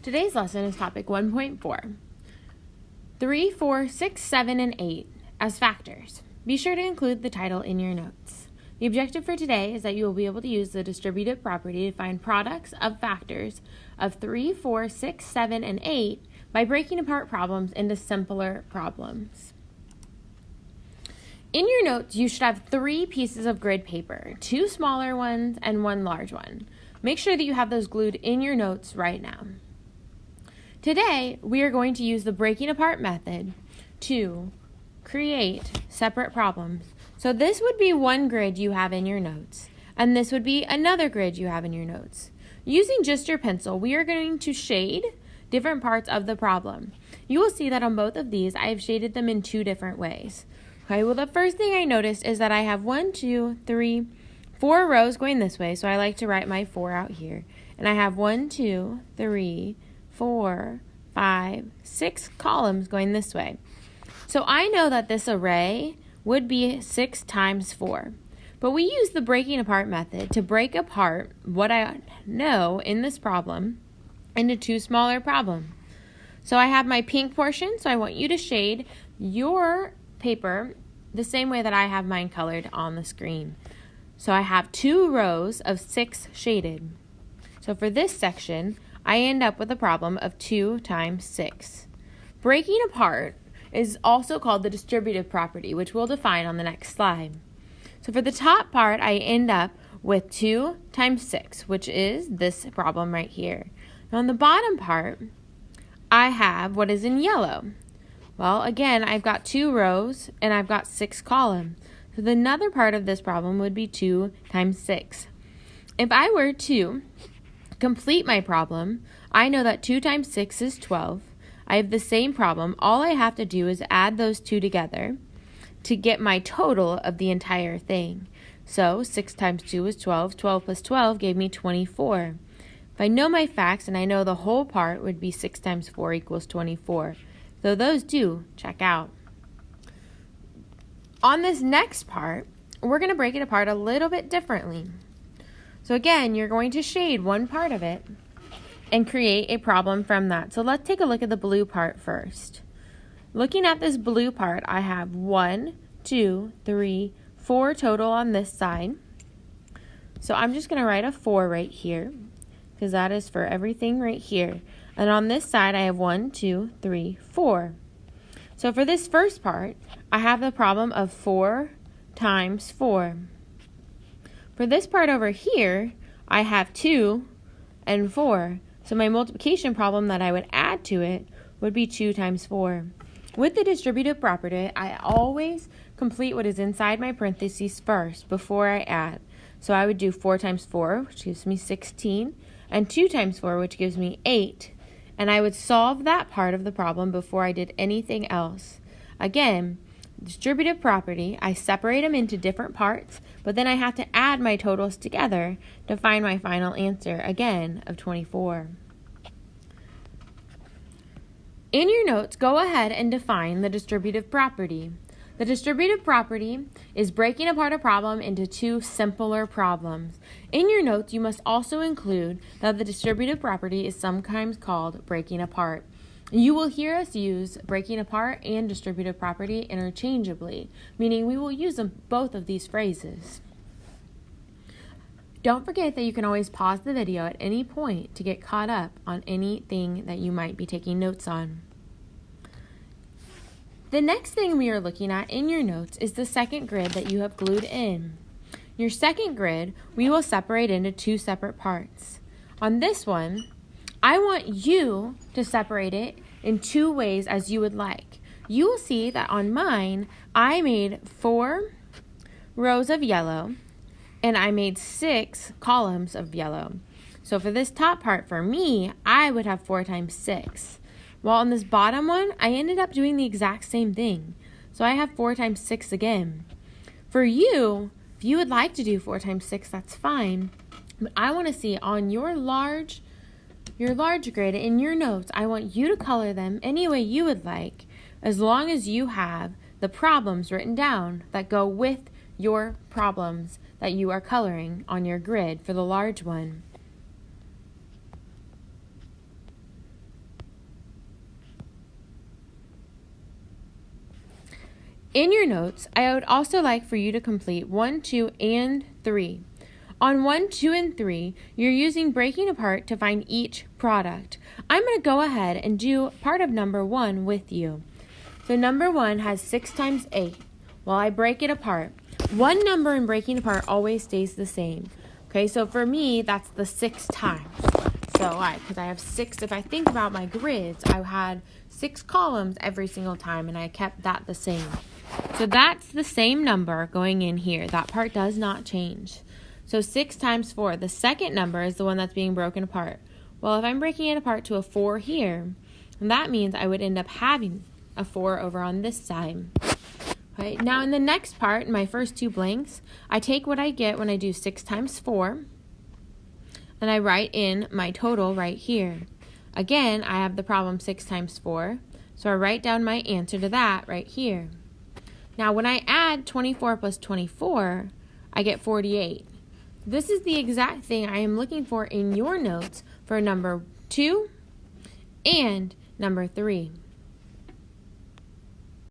Today's lesson is topic 1.4, 3, 4, 6, 7, and 8 as factors. Be sure to include the title in your notes. The objective for today is that you will be able to use the distributive property to find products of factors of 3, 4, 6, 7, and 8 by breaking apart problems into simpler problems. In your notes, you should have 3 pieces of grid paper, 2 smaller ones and 1 large one. Make sure that you have those glued in your notes right now. Today, we are going to use the breaking apart method to create separate problems. So this would be one grid you have in your notes, and this would be another grid you have in your notes. Using just your pencil, we are going to shade different parts of the problem. You will see that on both of these, I have shaded them in 2 different ways. Okay, well, the first thing I noticed is that I have 4 rows going this way, so I like to write my 4 out here. And I have 1, 2, 3, 4, 5, 6 columns going this way. So I know that this array would be 6 times 4. But we use the breaking apart method to break apart what I know in this problem into 2 smaller problems. So I have my pink portion, so I want you to shade your paper the same way that I have mine colored on the screen. So I have 2 rows of 6 shaded. So for this section, I end up with a problem of 2 times 6. Breaking apart is also called the distributive property, which we'll define on the next slide. So for the top part, I end up with 2 times 6, which is this problem right here. Now on the bottom part, I have what is in yellow. Well, again, I've got 2 rows and I've got 6 columns. So the another part of this problem would be 2 times 6. If I were to complete my problem, I know that 2 times 6 is 12. I have the same problem. All I have to do is add those 2 together to get my total of the entire thing. So 6 times 2 is 12. 12 plus 12 gave me 24. If I know my facts and I know the whole part would be 6 times 4 equals 24. So those do check out. On this next part, we're going to break it apart a little bit differently. So again, you're going to shade one part of it and create a problem from that. So let's take a look at the blue part first. Looking at this blue part, I have 1, 2, 3, 4 total on this side. So I'm just going to write a 4 right here because that is for everything right here. And on this side, I have 1, 2, 3, 4. So for this first part, I have the problem of 4 times 4. For this part over here, I have 2 and 4. So my multiplication problem that I would add to it would be 2 times 4. With the distributive property, I always complete what is inside my parentheses first before I add. So I would do 4 times 4, which gives me 16, and 2 times 4, which gives me 8. And I would solve that part of the problem before I did anything else. Again, distributive property, I separate them into different parts, but then I have to add my totals together to find my final answer, again, of 24. In your notes, go ahead and define the distributive property. The distributive property is breaking apart a problem into 2 simpler problems. In your notes, you must also include that the distributive property is sometimes called breaking apart. You will hear us use breaking apart and distributive property interchangeably, meaning we will use both of these phrases. Don't forget that you can always pause the video at any point to get caught up on anything that you might be taking notes on. The next thing we are looking at in your notes is the second grid that you have glued in. Your second grid, we will separate into 2 separate parts. On this one, I want you to separate it in 2 ways as you would like. You will see that on mine, I made 4 rows of yellow and I made 6 columns of yellow. So for this top part for me, I would have 4 times 6. While on this bottom one, I ended up doing the exact same thing. So I have 4 times 6 again. For you, if you would like to do 4 times 6, that's fine. But I want to see on your large grid in your notes, I want you to color them any way you would like, as long as you have the problems written down that go with your problems that you are coloring on your grid for the large one. In your notes, I would also like for you to complete 1, 2, and 3. On 1, 2, and 3, you're using breaking apart to find each product. I'm going to go ahead and do part of number 1 with you. So number 1 has 6 times 8. Well, I break it apart. One number in breaking apart always stays the same. Okay, so for me, that's the 6 times. So because I have 6, if I think about my grids, I had 6 columns every single time, and I kept that the same. So that's the same number going in here. That part does not change. So 6 times 4, the second number is the one that's being broken apart. Well, if I'm breaking it apart to a 4 here, that means I would end up having a 4 over on this side. Right, now in the next part, in my first 2 blanks, I take what I get when I do 6 times 4, and I write in my total right here. Again, I have the problem 6 times 4, so I write down my answer to that right here. Now when I add 24 plus 24, I get 48. This is the exact thing I am looking for in your notes for number 2 and number 3.